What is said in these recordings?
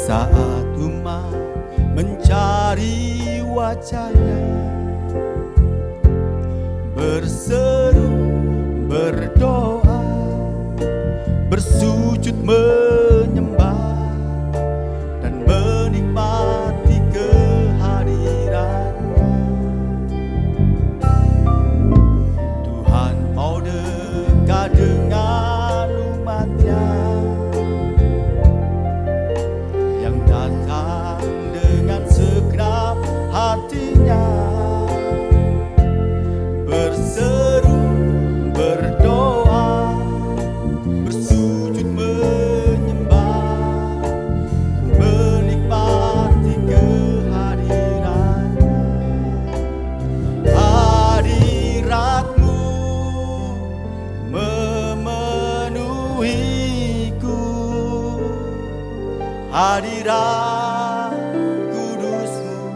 Saat umat mencari wajahnya, berseru, berdoa, bersujud menyembah, dan menikmati kehadirannya. Tuhan mau dekat dengan umatnya yang datang dengan segenap hatinya, berseru, berdoa, bersujud menyembah, menikmati kehadirannya. Hadiratmu memenuhiku, hadirat kudusmu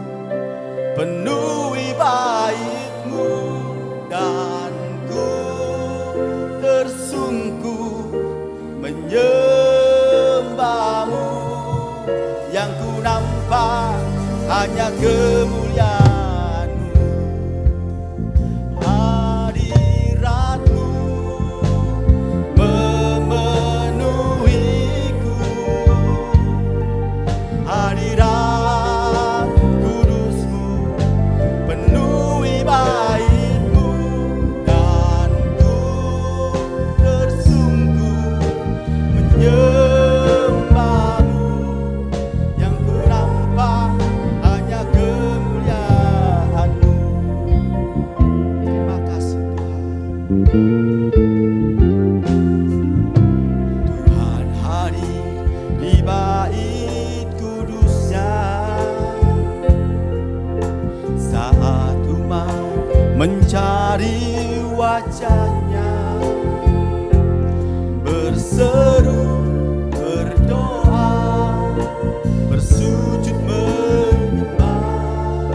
penuhi baitmu, dan ku tersungkur menyembahmu. Yang ku nampak hanya kemuliaanmu. Hadiratmu memenuhiku, hadirat kudusmu penuhi baitmu, dan ku tersungkur menyembahmu. Yang ku nampak hanya kemuliaanmu. Terima kasih Tuhan. Tuhan hadir di bait kudusnya saat umat mencari wajahnya, berseru, berdoa, bersujud menyembah,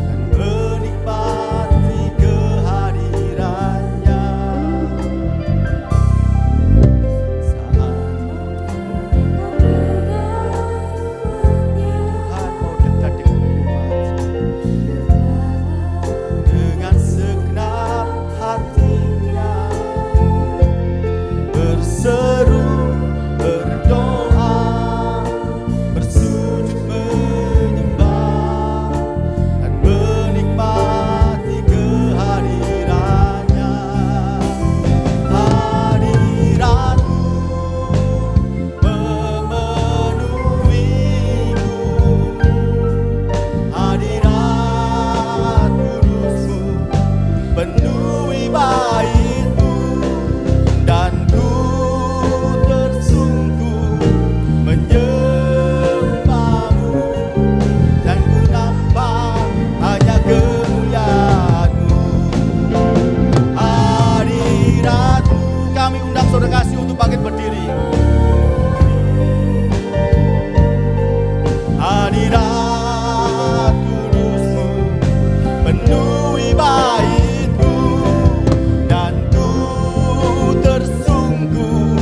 dan menikmati kehadirannya. Saat Tuhan mau dekat dengan umatnya dengan segenap hatinya, berseru, berdoa, bersujud menyembah, dan menikmati kehadirannya. Hadiratmu memenuhiku, hadirat kudusmu penuhi baitmu, dan ku tersungkur menyembahmu. Dan ku nampak hanya kemuliaanmu. Hadiratmu, kami undang saudara kasih untuk bangkit berdiri. Hadirat kudusmu penuhi baitmu, dan ku tersungkur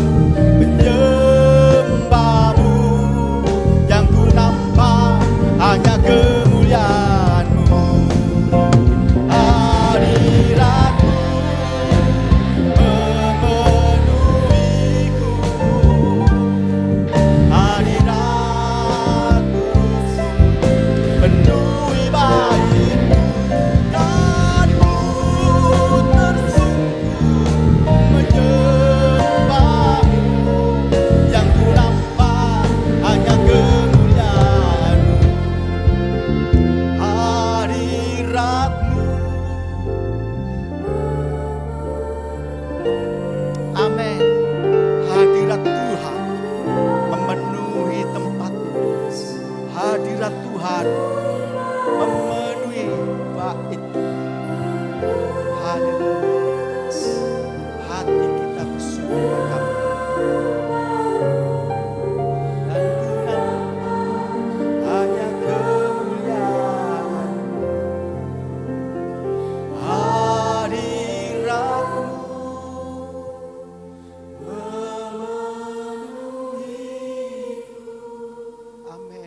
menyembahmu. Yang ku nampak hanya kemuliaanmu. Hadiratmu memenuhiku, hadirat kudusmu penuhi baitmu, dan ku tersungkur menyembahmu. Yang ku nampak hanya kemuliaanmu. Hadiratmu. Amin. Hadirat Tuhan memenuhi tempat ini. Hadirat Tuhan memenuhi bait. Haleluya. Hati kita bersyukur kepada dan ku nampak hanya kemuliaan. Hadiratmu memenuhiku. Amin.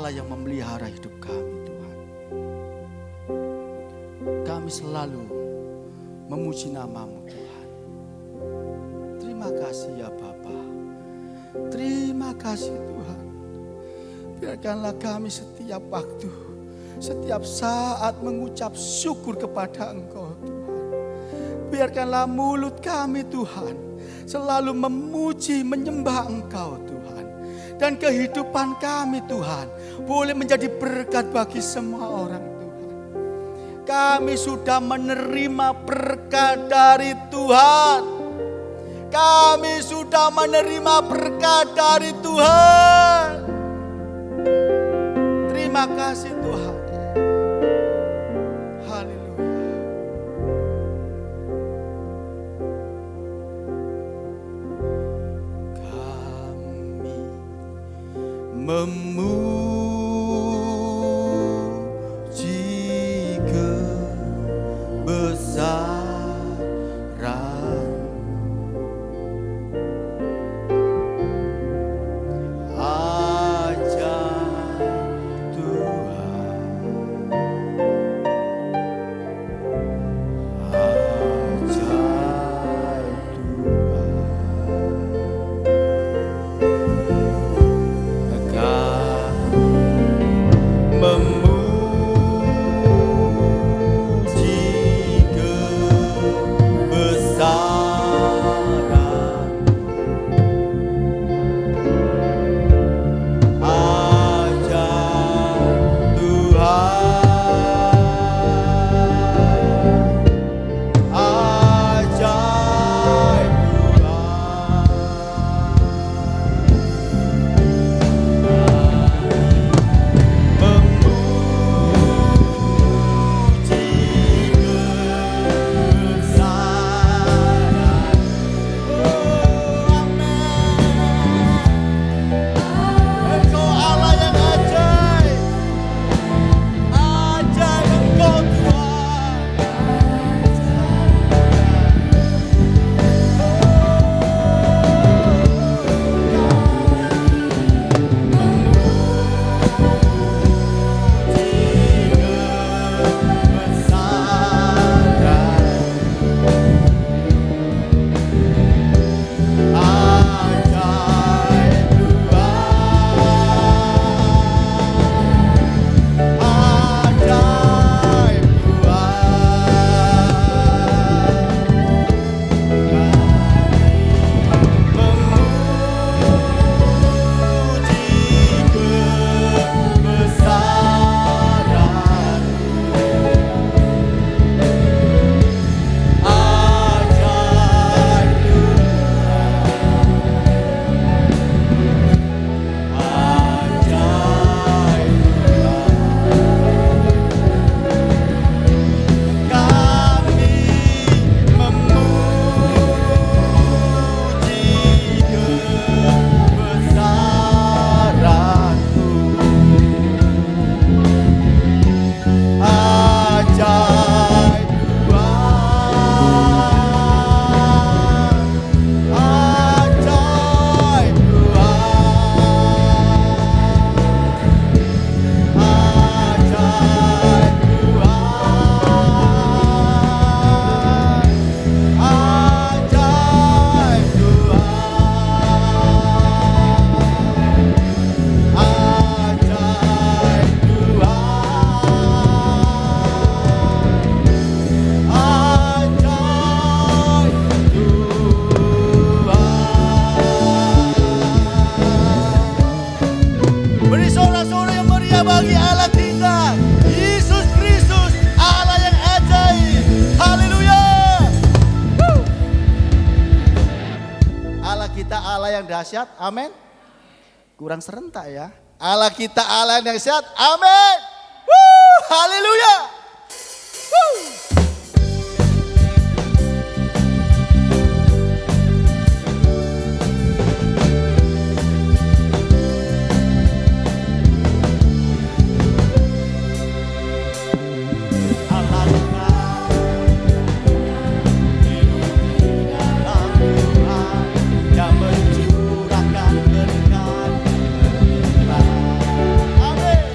Allah yang memelihara hidup kami Tuhan. Kami selalu memuji nama-Mu Tuhan. Terima kasih ya Bapa. Terima kasih Tuhan. Biarkanlah kami setiap waktu, setiap saat mengucap syukur kepada Engkau Tuhan. Biarkanlah mulut kami Tuhan selalu memuji, menyembah Engkau Tuhan. Dan kehidupan kami Tuhan boleh menjadi berkat bagi semua orang Tuhan. Kami sudah menerima berkat dari Tuhan. Kami sudah menerima berkat dari Tuhan. Terima kasih Tuhan. Haleluya. Kami memuji kebesaran, ajaib Tuhan, ajaib Tuhan. Kami memuji kebesaran, ajaib Tuhan, ajaib Engkau Allah yang ajaib, ajaib Engkau Tuhan. Beri sorak-sorai yang meriah bagi Allah kita, Yesus Kristus, Allah yang ajaib. Haleluya. Allah kita Allah yang dahsyat. Amin. Kurang serentak ya. Allah kita Allah yang dahsyat. Amin. Haleluya. Yang mencurahkan berkat. Amin.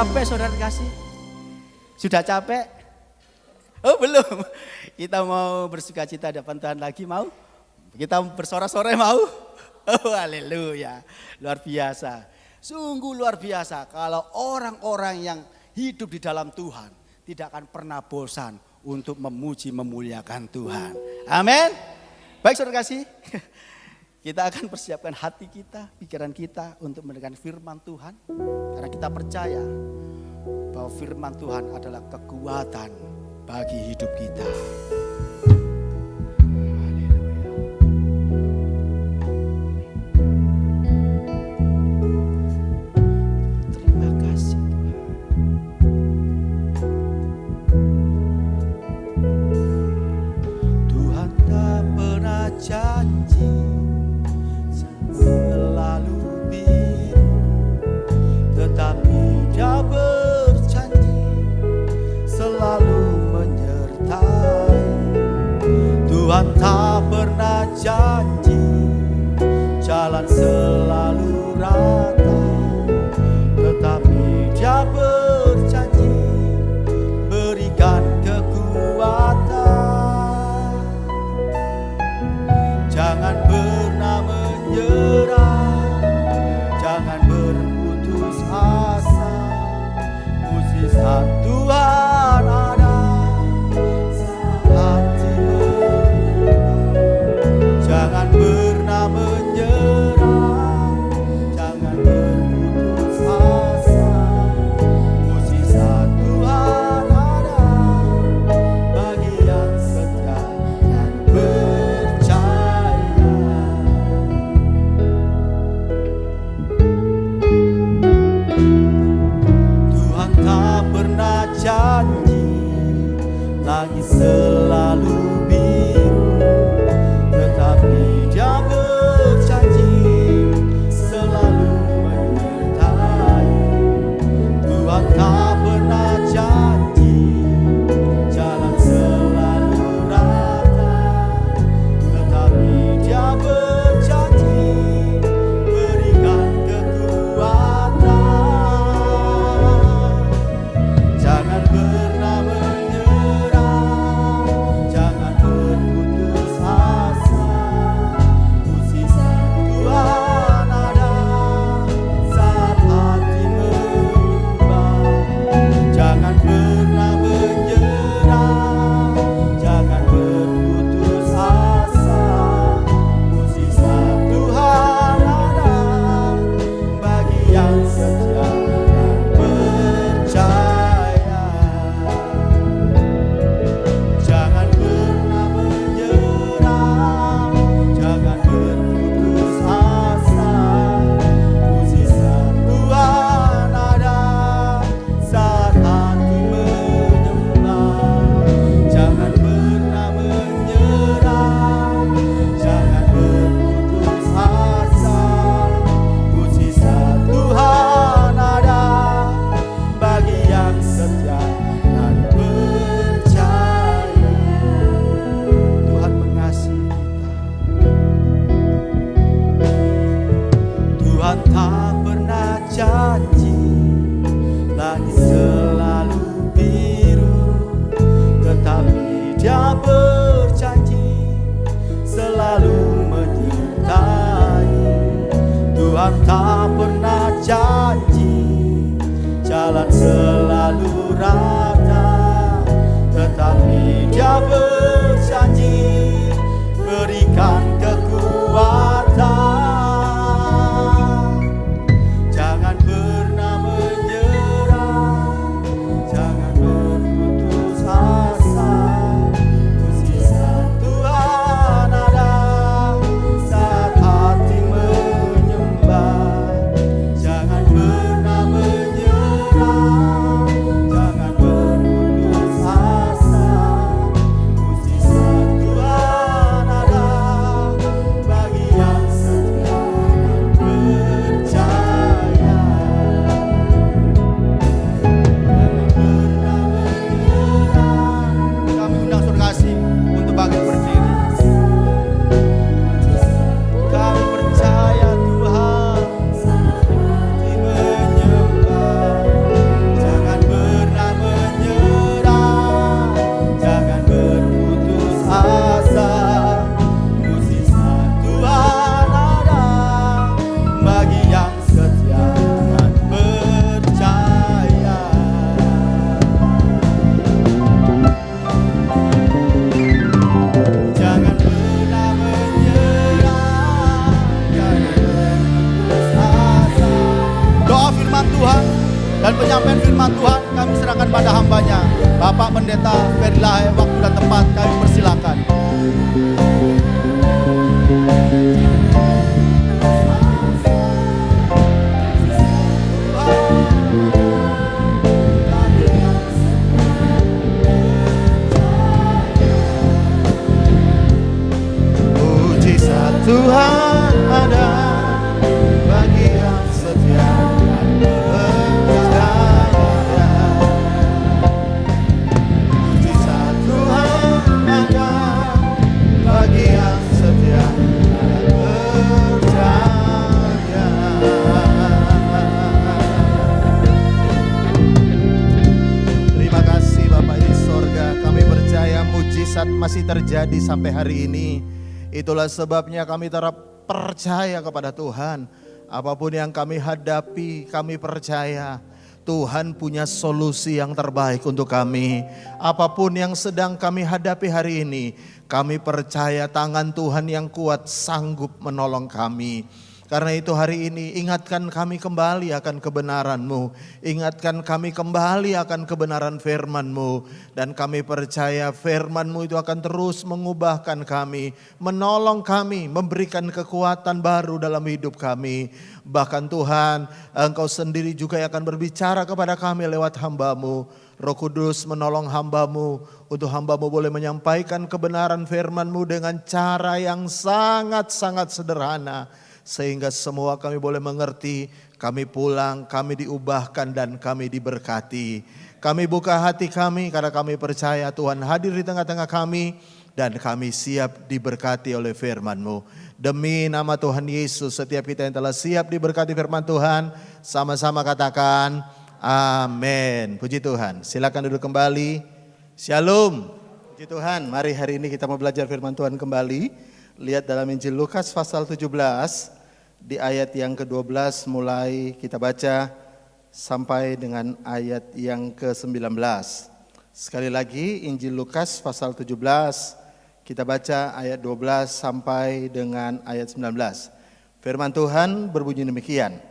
capek saudara kasih? Sudah capek? Oh belum. Kita mau bersukacita hadapan Tuhan lagi, mau? Kita bersorak-sorai mau? Oh haleluya. Luar biasa. Sungguh luar biasa kalau orang-orang yang hidup di dalam Tuhan tidak akan pernah bosan untuk memuji memuliakan Tuhan. Amin. Baik saudara kasih. Kita akan persiapkan hati kita, pikiran kita untuk mendengarkan firman Tuhan. Karena kita percaya bahwa firman Tuhan adalah kekuatan bagi hidup kita. Terima kasih Tuhan. Tuhan tak pernah janji selalu biru, tetapi Dia berjanji selalu menyertai. Tuhan tak pernah janji jalan selalu rata, tetapi Dia berjanji berikan kekuatan. Jangan pernah menyerah, jangan berputus asa. Mujizat Tuhan ada saat hatimu. Jangan pernah menyerah, jangan berputus asa. Mujizat Tuhan ada bagi yang setia dan percaya. Tuhan tak pernah janji langit selalu biru, tetapi Dia berjanji selalu menyertai. Tuhan tak pernah janji jalan selalu rata, tetapi Dia berjanji berikan kekuatan. Jangan pernah menyerah, jangan berputus asa. Mujizat Tuhan ada saat hati menyembah. Jangan pernah menyerah, jangan berputus asa. Mujizat Tuhan ada bagi yang setia dan percaya. Jangan pernah menyerah, jangan berputus asa. Mujizat Tuhan ada saat hati menyembah. Jangan pernah menyerah, jangan berputus asa. Mujizat Tuhan ada bagi yang setia dan percaya. Tuhan mengasihi kita. Tuhan tak pernah janji langit selalu biru, tetapi Dia berjanji selalu menyertai. Tuhan tak pernah janji jalan selalu rata, tetapi Dia berjanji berikan kekuatan. Jangan pernah menyerah, jangan berputus asa. Mujizat Tuhan ada saat hati menyembah. firman Tuhan kami serahkan pada hambanya, Bapak Pendeta Ferdilahe. Waktu dan tempat kami persilakan. Mujizat Tuhan ada bagi yang setia dan percaya. Mujizat Tuhan ada bagi yang setia dan percaya. Terima kasih Bapak di sorga, kami percaya mujizat masih terjadi sampai hari ini. Itulah sebabnya kami tetap percaya kepada Tuhan. Apapun yang kami hadapi, kami percaya Tuhan punya solusi yang terbaik untuk kami. Apapun yang sedang kami hadapi hari ini, kami percaya tangan Tuhan yang kuat sanggup menolong kami. Karena itu hari ini ingatkan kami kembali akan kebenaran-Mu. Ingatkan kami kembali akan kebenaran firman-Mu. Dan kami percaya firman-Mu itu akan terus mengubahkan kami, menolong kami, memberikan kekuatan baru dalam hidup kami. Bahkan Tuhan, Engkau sendiri juga yang akan berbicara kepada kami lewat hamba-Mu. Roh Kudus menolong hamba-Mu untuk hamba-Mu boleh menyampaikan kebenaran firman-Mu dengan cara yang sangat-sangat sederhana. Sehingga semua kami boleh mengerti, kami pulang, kami diubahkan dan kami diberkati. Kami buka hati kami karena kami percaya Tuhan hadir di tengah-tengah kami dan kami siap diberkati oleh firman-Mu. Demi nama Tuhan Yesus, setiap kita yang telah siap diberkati firman Tuhan, sama-sama katakan amin. Puji Tuhan, silakan duduk kembali. Shalom. Puji Tuhan, mari hari ini kita mau belajar firman Tuhan kembali. Lihat dalam Injil Lukas pasal 17 di ayat yang ke-12 mulai kita baca sampai dengan ayat yang ke-19. Sekali lagi Injil Lukas pasal 17 kita baca ayat 12 sampai dengan ayat 19. Firman Tuhan berbunyi demikian.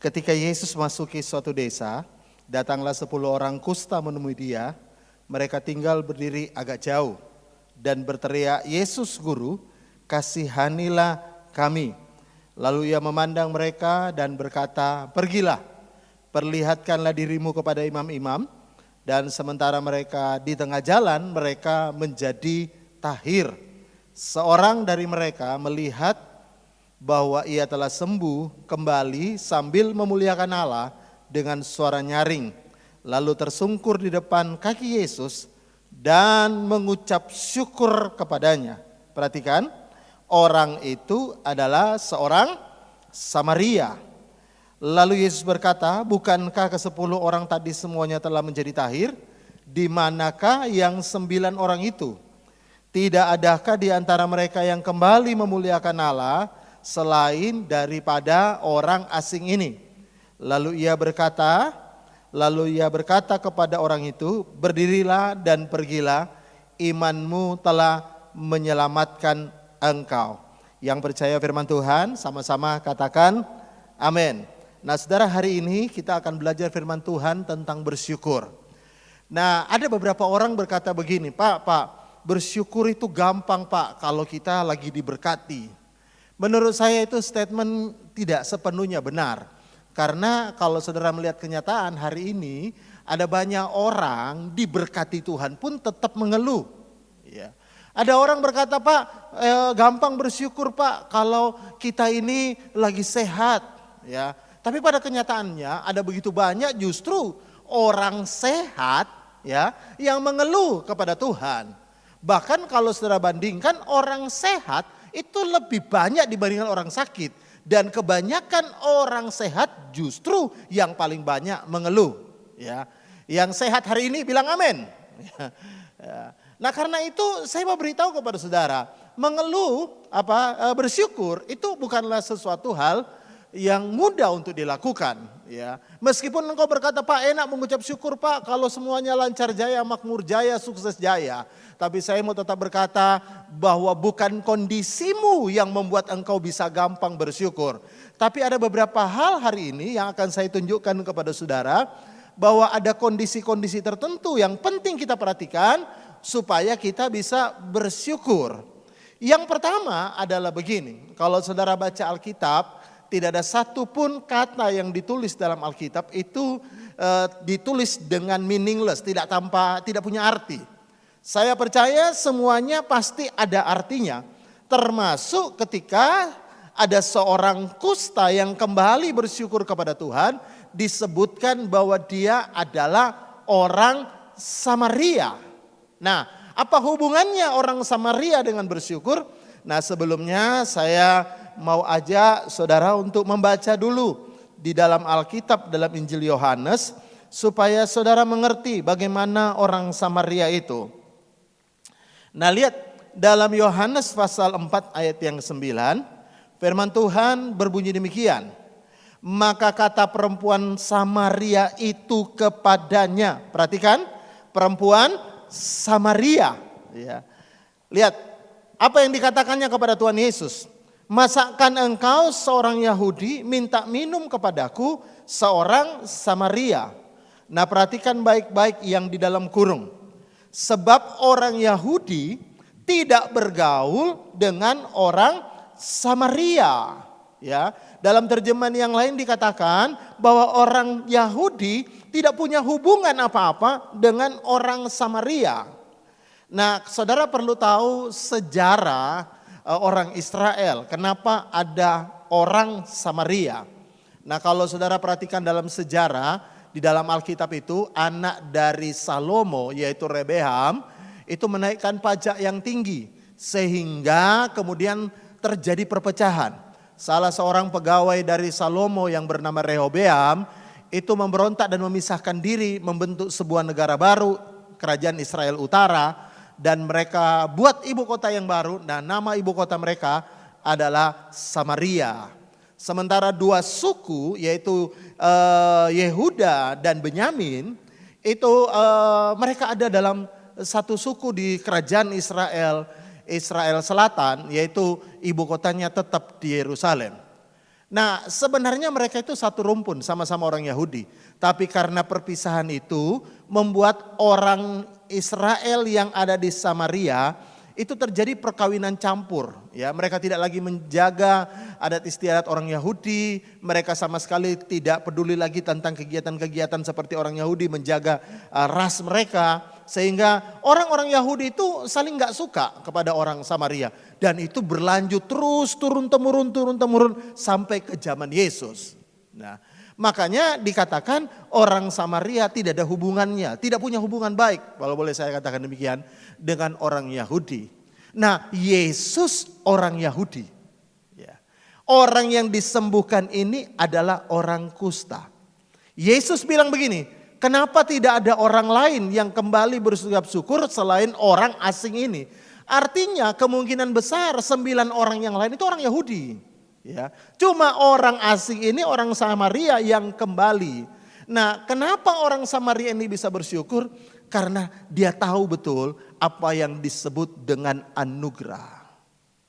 Ketika Yesus masuki suatu desa, datanglah 10 orang kusta menemui dia. Mereka tinggal berdiri agak jauh dan berteriak, "Yesus Guru, kasihanilah kami." Lalu ia memandang mereka dan berkata, "Pergilah, perlihatkanlah dirimu kepada imam-imam." Dan sementara mereka di tengah jalan, mereka menjadi tahir. Seorang dari mereka melihat bahwa ia telah sembuh kembali sambil memuliakan Allah dengan suara nyaring. Lalu tersungkur di depan kaki Yesus dan mengucap syukur kepadanya. Perhatikan. Orang itu adalah seorang Samaria. Lalu Yesus berkata, "Bukankah ke-10 orang tadi semuanya telah menjadi tahir? Di manakah yang 9 orang itu? Tidak adakah di antara mereka yang kembali memuliakan Allah selain daripada orang asing ini?" Lalu ia berkata kepada orang itu, "Berdirilah dan pergilah, imanmu telah menyelamatkan engkau." Yang percaya firman Tuhan sama-sama katakan amin. Nah saudara, hari ini kita akan belajar firman Tuhan tentang bersyukur. Nah ada beberapa orang berkata begini, Pak, bersyukur itu gampang Pak kalau kita lagi diberkati. Menurut saya itu statement tidak sepenuhnya benar. Karena kalau saudara melihat kenyataan hari ini ada banyak orang diberkati Tuhan pun tetap mengeluh. Ya. Ada orang berkata, "Pak, gampang bersyukur Pak kalau kita ini lagi sehat." Ya, tapi pada kenyataannya ada begitu banyak justru orang sehat ya yang mengeluh kepada Tuhan. Bahkan kalau saudara bandingkan, orang sehat itu lebih banyak dibandingkan orang sakit. Dan kebanyakan orang sehat justru yang paling banyak mengeluh. Ya, yang sehat hari ini bilang amin. Ya. Nah karena itu saya mau beritahu kepada saudara, bersyukur itu bukanlah sesuatu hal yang mudah untuk dilakukan. Ya, meskipun engkau berkata, "Pak, enak mengucap syukur Pak kalau semuanya lancar jaya, makmur jaya, sukses jaya." Tapi saya mau tetap berkata bahwa bukan kondisimu yang membuat engkau bisa gampang bersyukur. Tapi ada beberapa hal hari ini yang akan saya tunjukkan kepada saudara bahwa ada kondisi-kondisi tertentu yang penting kita perhatikan supaya kita bisa bersyukur. Yang pertama adalah begini, kalau saudara baca Alkitab, tidak ada satupun kata yang ditulis dalam Alkitab itu ditulis dengan meaningless, tidak punya arti. Saya percaya semuanya pasti ada artinya, termasuk ketika ada seorang kusta yang kembali bersyukur kepada Tuhan, disebutkan bahwa dia adalah orang Samaria. Nah, apa hubungannya orang Samaria dengan bersyukur? Nah, sebelumnya saya mau ajak saudara untuk membaca dulu di dalam Alkitab, dalam Injil Yohanes, supaya saudara mengerti bagaimana orang Samaria itu. Nah, lihat dalam Yohanes pasal 4 ayat yang 9, firman Tuhan berbunyi demikian. Maka kata perempuan Samaria itu kepadanya. Perhatikan, perempuan Samaria. Ya. Lihat apa yang dikatakannya kepada Tuhan Yesus. Masakan engkau seorang Yahudi minta minum kepadaku seorang Samaria. Nah, perhatikan baik-baik yang di dalam kurung. Sebab orang Yahudi tidak bergaul dengan orang Samaria. Ya, dalam terjemahan yang lain dikatakan bahwa orang Yahudi tidak punya hubungan apa-apa dengan orang Samaria. Nah, saudara perlu tahu sejarah orang Israel. Kenapa ada orang Samaria? Nah, kalau saudara perhatikan dalam sejarah, di dalam Alkitab itu anak dari Salomo yaitu Rehoboam itu menaikkan pajak yang tinggi. Sehingga kemudian terjadi perpecahan. Salah seorang pegawai dari Salomo yang bernama Rehoboam itu memberontak dan memisahkan diri, membentuk sebuah negara baru, kerajaan Israel Utara, dan mereka buat ibu kota yang baru. Nah, nama ibu kota mereka adalah Samaria. Sementara dua suku yaitu Yehuda dan Benyamin itu mereka ada dalam satu suku di kerajaan Israel Selatan, yaitu ibu kotanya tetap di Yerusalem. Nah, sebenarnya mereka itu satu rumpun, sama-sama orang Yahudi. Tapi karena perpisahan itu membuat orang Israel yang ada di Samaria itu terjadi perkawinan campur. Ya, mereka tidak lagi menjaga adat istiadat orang Yahudi. Mereka sama sekali tidak peduli lagi tentang kegiatan-kegiatan seperti orang Yahudi, menjaga ras mereka. Sehingga orang-orang Yahudi itu saling gak suka kepada orang Samaria. Dan itu berlanjut terus turun-temurun sampai ke zaman Yesus. Nah, makanya dikatakan orang Samaria tidak ada hubungannya, tidak punya hubungan baik, kalau boleh saya katakan demikian, dengan orang Yahudi. Nah, Yesus orang Yahudi. Ya. Orang yang disembuhkan ini adalah orang kusta. Yesus bilang begini, kenapa tidak ada orang lain yang kembali bersujud syukur selain orang asing ini? Artinya kemungkinan besar 9 orang yang lain itu orang Yahudi. Ya, cuma orang asing ini orang Samaria yang kembali. Nah, kenapa orang Samaria ini bisa bersyukur? Karena dia tahu betul apa yang disebut dengan anugerah.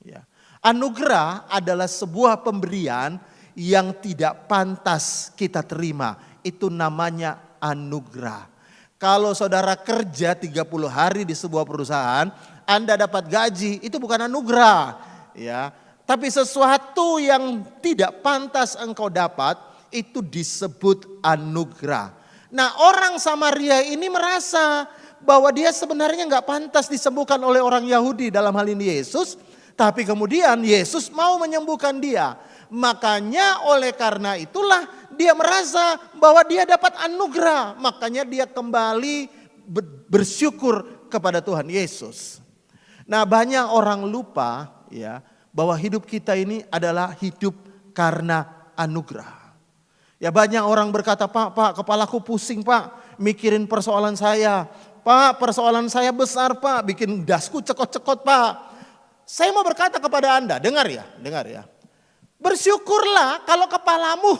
Ya. Anugerah adalah sebuah pemberian yang tidak pantas kita terima. Itu namanya anugerah. Kalau saudara kerja 30 hari di sebuah perusahaan, Anda dapat gaji, itu bukan anugerah. Ya. Tapi sesuatu yang tidak pantas engkau dapat, itu disebut anugerah. Nah, orang Samaria ini merasa bahwa dia sebenarnya gak pantas disembuhkan oleh orang Yahudi, dalam hal ini Yesus. Tapi kemudian Yesus mau menyembuhkan dia. Makanya oleh karena itulah dia merasa bahwa dia dapat anugerah. Makanya dia kembali bersyukur kepada Tuhan Yesus. Nah, banyak orang lupa ya, bahwa hidup kita ini adalah hidup karena anugerah. Ya, banyak orang berkata, Pak, kepalaku pusing Pak, mikirin persoalan saya. Pak, persoalan saya besar Pak, bikin dasku cekot-cekot Pak. Saya mau berkata kepada Anda, dengar ya. Bersyukurlah kalau kepalamu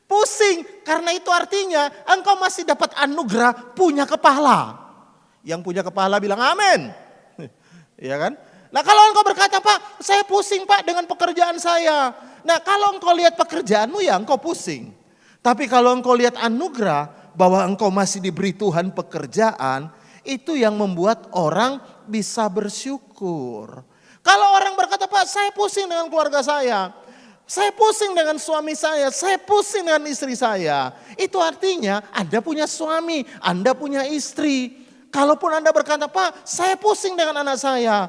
pusing, karena itu artinya engkau masih dapat anugerah punya kepala. Yang punya kepala bilang amin. Ya kan? Nah, kalau engkau berkata, Pak, saya pusing Pak dengan pekerjaan saya. Nah, kalau engkau lihat pekerjaanmu ya engkau pusing. Tapi kalau engkau lihat anugerah, bahwa engkau masih diberi Tuhan pekerjaan, itu yang membuat orang bisa bersyukur. Kalau orang berkata, Pak, saya pusing dengan keluarga saya pusing dengan suami saya pusing dengan istri saya. Itu artinya Anda punya suami, Anda punya istri. Kalaupun Anda berkata, Pak, saya pusing dengan anak saya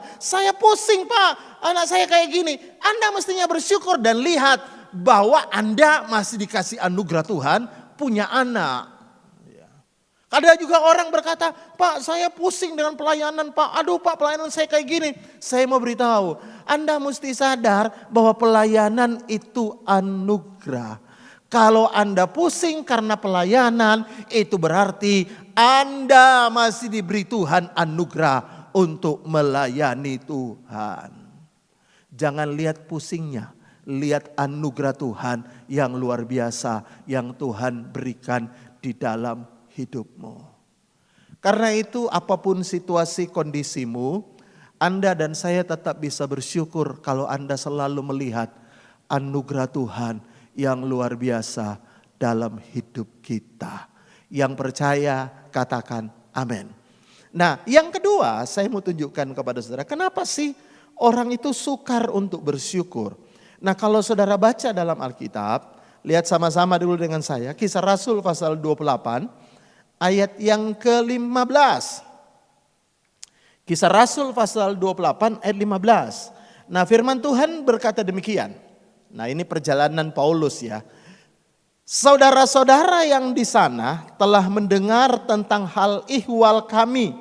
pusing Pak, anak saya kayak gini. Anda mestinya bersyukur dan lihat bahwa Anda masih dikasih anugerah Tuhan punya anak. Ada juga orang berkata, Pak, saya pusing dengan pelayanan Pak. Aduh Pak, pelayanan saya kayak gini. Saya mau beritahu, Anda mesti sadar bahwa pelayanan itu anugerah. Kalau Anda pusing karena pelayanan, itu berarti Anda masih diberi Tuhan anugerah untuk melayani Tuhan. Jangan lihat pusingnya, lihat anugerah Tuhan yang luar biasa yang Tuhan berikan di dalam hidupmu. Karena itu apapun situasi kondisimu, Anda dan saya tetap bisa bersyukur kalau Anda selalu melihat anugerah Tuhan yang luar biasa dalam hidup kita. Yang percaya katakan amin. Nah, yang kedua saya mau tunjukkan kepada saudara, kenapa sih orang itu sukar untuk bersyukur? Nah, kalau saudara baca dalam Alkitab, lihat sama-sama dulu dengan saya, Kisah Rasul pasal 28 ayat yang ke-15. Kisah Rasul pasal 28 ayat 15. Nah, firman Tuhan berkata demikian. Nah, ini perjalanan Paulus ya. Saudara-saudara yang di sana telah mendengar tentang hal ihwal kami.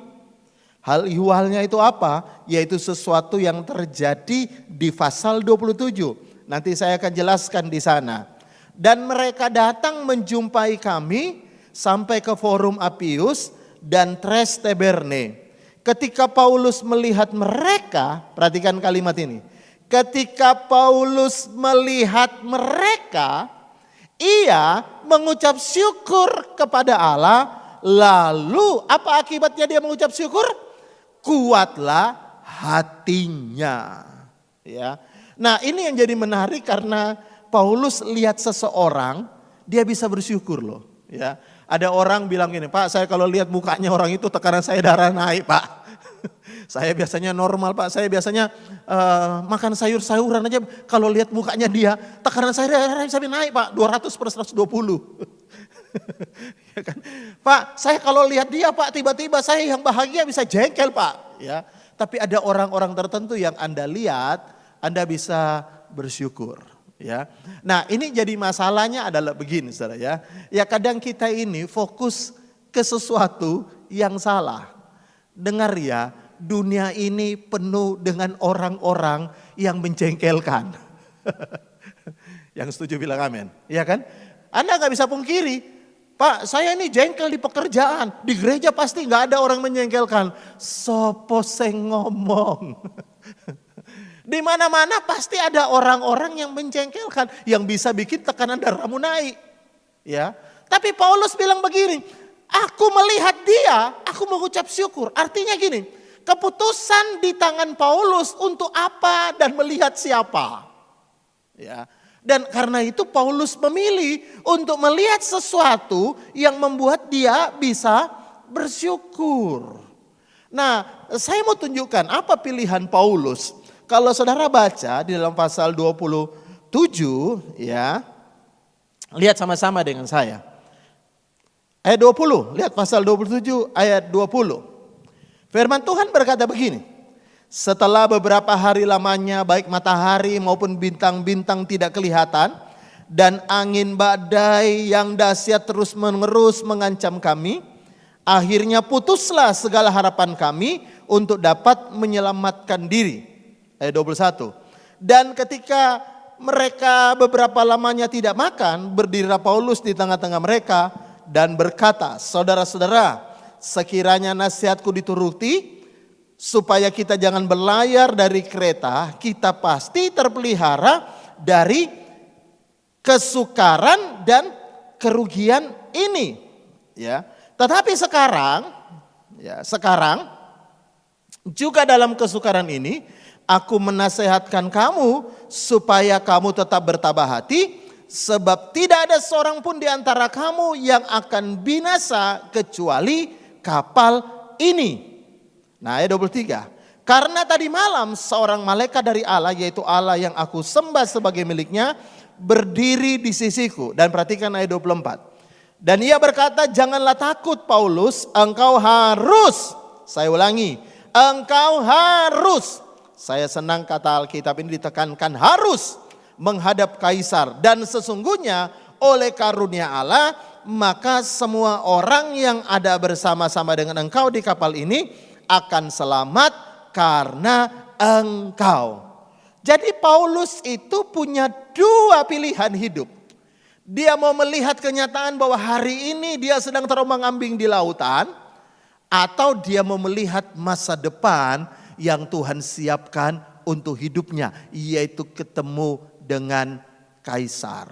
Hal ihwalnya itu apa? Yaitu sesuatu yang terjadi di pasal 27. Nanti saya akan jelaskan di sana. Dan mereka datang menjumpai kami sampai ke Forum Apius dan Tres Teberne. Ketika Paulus melihat mereka, perhatikan kalimat ini. Ketika Paulus melihat mereka, ia mengucap syukur kepada Allah. Lalu apa akibatnya dia mengucap syukur? Kuatlah hatinya. Ya. Nah, ini yang jadi menarik karena Paulus lihat seseorang, dia bisa bersyukur loh. Ya. Ada orang bilang gini, Pak, saya kalau lihat mukanya orang itu tekanan saya darah naik Pak. Saya biasanya normal Pak, saya biasanya makan sayur-sayuran aja. Kalau lihat mukanya dia, tekanan saya darah sampai naik Pak, 200/120. Ya kan? Pak, saya kalau lihat dia Pak, tiba-tiba saya yang bahagia bisa jengkel Pak. Ya, tapi ada orang-orang tertentu yang Anda lihat, Anda bisa bersyukur. Ya, nah ini jadi masalahnya adalah begini saudara ya. Ya kadang kita ini fokus ke sesuatu yang salah. Dengar ya, dunia ini penuh dengan orang-orang yang menjengkelkan. Yang setuju bilang amin. Ya kan? Anda gak bisa pungkiri, Pak saya ini jengkel di pekerjaan. Di gereja pasti gak ada orang menjengkelkan. Sopo sing ngomong. Di mana-mana pasti ada orang-orang yang menjengkelkan. Yang bisa bikin tekanan darahmu naik. Ya, tapi Paulus bilang begini. Aku melihat dia, aku mengucap syukur. Artinya gini, keputusan di tangan Paulus untuk apa dan melihat siapa. Ya. Dan karena itu Paulus memilih untuk melihat sesuatu yang membuat dia bisa bersyukur. Nah, saya mau tunjukkan apa pilihan Paulus. Kalau saudara baca di dalam pasal 27 ya. Lihat sama-sama dengan saya. Ayat 20, lihat pasal 27 ayat 20. Firman Tuhan berkata begini. Setelah beberapa hari lamanya baik matahari maupun bintang-bintang tidak kelihatan. Dan angin badai yang dahsyat terus menerus mengancam kami. Akhirnya putuslah segala harapan kami untuk dapat menyelamatkan diri. Ayat 21. Dan ketika mereka beberapa lamanya tidak makan, berdirilah Paulus di tengah-tengah mereka. Dan berkata, saudara-saudara, sekiranya nasihatku dituruti, supaya kita jangan berlayar dari kereta, kita pasti terpelihara dari kesukaran dan kerugian ini. Ya, tetapi sekarang juga dalam kesukaran ini, aku menasehatkan kamu supaya kamu tetap bertabah hati sebab tidak ada seorang pun di antara kamu yang akan binasa kecuali kapal ini. Nah, ayat 23. Karena tadi malam seorang malaikat dari Allah, yaitu Allah yang aku sembah sebagai miliknya, berdiri di sisiku. Dan perhatikan ayat 24. Dan ia berkata, janganlah takut Paulus, engkau harus, saya ulangi, engkau harus. Saya senang kata Alkitab ini ditekankan harus menghadap kaisar. Dan sesungguhnya oleh karunia Allah, maka semua orang yang ada bersama-sama dengan engkau di kapal ini akan selamat karena engkau. Jadi Paulus itu punya dua pilihan hidup. Dia mau melihat kenyataan bahwa hari ini dia sedang terombang-ambing di lautan, atau dia mau melihat masa depan yang Tuhan siapkan untuk hidupnya, yaitu ketemu dengan kaisar.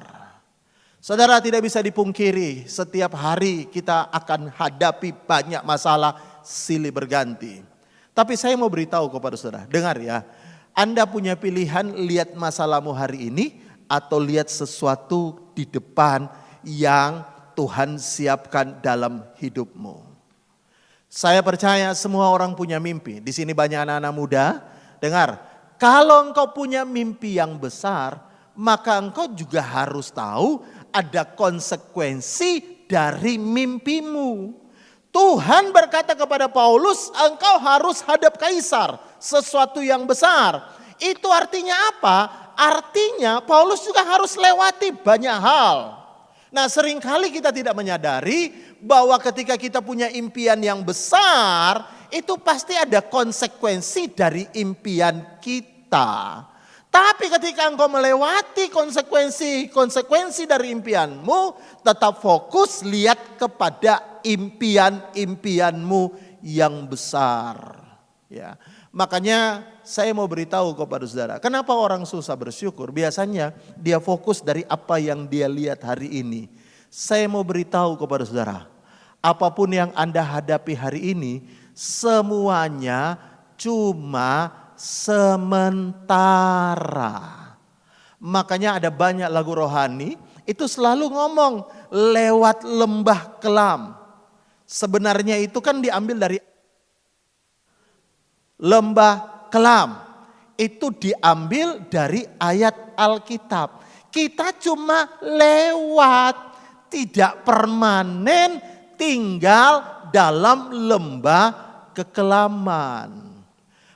Saudara, tidak bisa dipungkiri setiap hari kita akan hadapi banyak masalah silih berganti. Tapi saya mau beritahu kepada saudara, dengar ya, Anda punya pilihan lihat masalahmu hari ini atau lihat sesuatu di depan yang Tuhan siapkan dalam hidupmu. Saya percaya semua orang punya mimpi. Di sini banyak anak-anak muda. Dengar, kalau engkau punya mimpi yang besar, maka engkau juga harus tahu ada konsekuensi dari mimpimu. Tuhan berkata kepada Paulus, engkau harus hadap kaisar, sesuatu yang besar. Itu artinya apa? Artinya Paulus juga harus lewati banyak hal. Nah, seringkali kita tidak menyadari bahwa ketika kita punya impian yang besar, itu pasti ada konsekuensi dari impian kita. Tapi ketika engkau melewati konsekuensi dari impianmu, tetap fokus lihat kepada impian-impianmu yang besar. Ya. Makanya saya mau beritahu kepada saudara, kenapa orang susah bersyukur? Biasanya dia fokus dari apa yang dia lihat hari ini. Saya mau beritahu kepada saudara, apapun yang Anda hadapi hari ini, semuanya cuma sementara. Makanya ada banyak lagu rohani, itu selalu ngomong lewat lembah kelam. Sebenarnya itu kan diambil dari lembah kelam, itu diambil dari ayat Alkitab. Kita cuma lewat, tidak permanen tinggal dalam lembah kekelaman.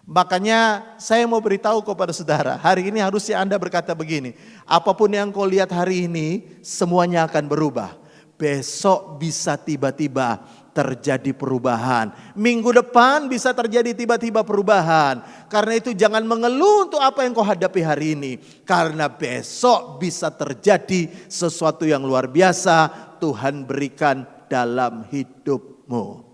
Makanya saya mau beritahu kepada saudara, hari ini harusnya Anda berkata begini, apapun yang kau lihat hari ini semuanya akan berubah. Besok bisa tiba-tiba terjadi perubahan. Minggu depan bisa terjadi tiba-tiba perubahan. Karena itu jangan mengeluh untuk apa yang kau hadapi hari ini. Karena besok bisa terjadi sesuatu yang luar biasa Tuhan berikan dalam hidupmu.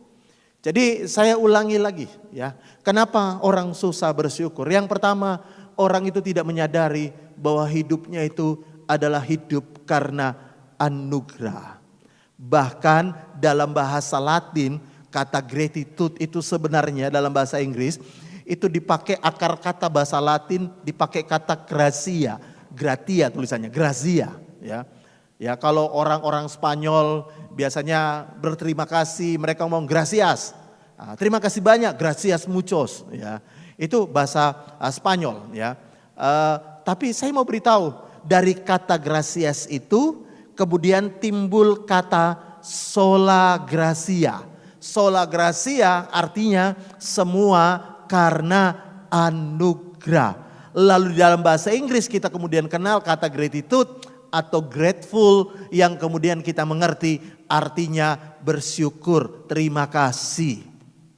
Jadi saya ulangi lagi ya. Kenapa orang susah bersyukur? Yang pertama, orang itu tidak menyadari bahwa hidupnya itu adalah hidup karena anugerah. Bahkan dalam bahasa Latin, kata gratitude itu sebenarnya dalam bahasa Inggris, itu dipakai akar kata bahasa Latin, dipakai kata gratia tulisannya, grazia. Ya, kalau orang-orang Spanyol biasanya berterima kasih, mereka ngomong gracias. Nah, terima kasih banyak, gracias muchos. Ya, itu bahasa Spanyol. Ya, tapi saya mau beritahu, dari kata gracias itu kemudian timbul kata sola gracia. Sola gracia artinya semua karena anugerah. Lalu di dalam bahasa Inggris kita kemudian kenal kata gratitude atau grateful yang kemudian kita mengerti artinya bersyukur, terima kasih.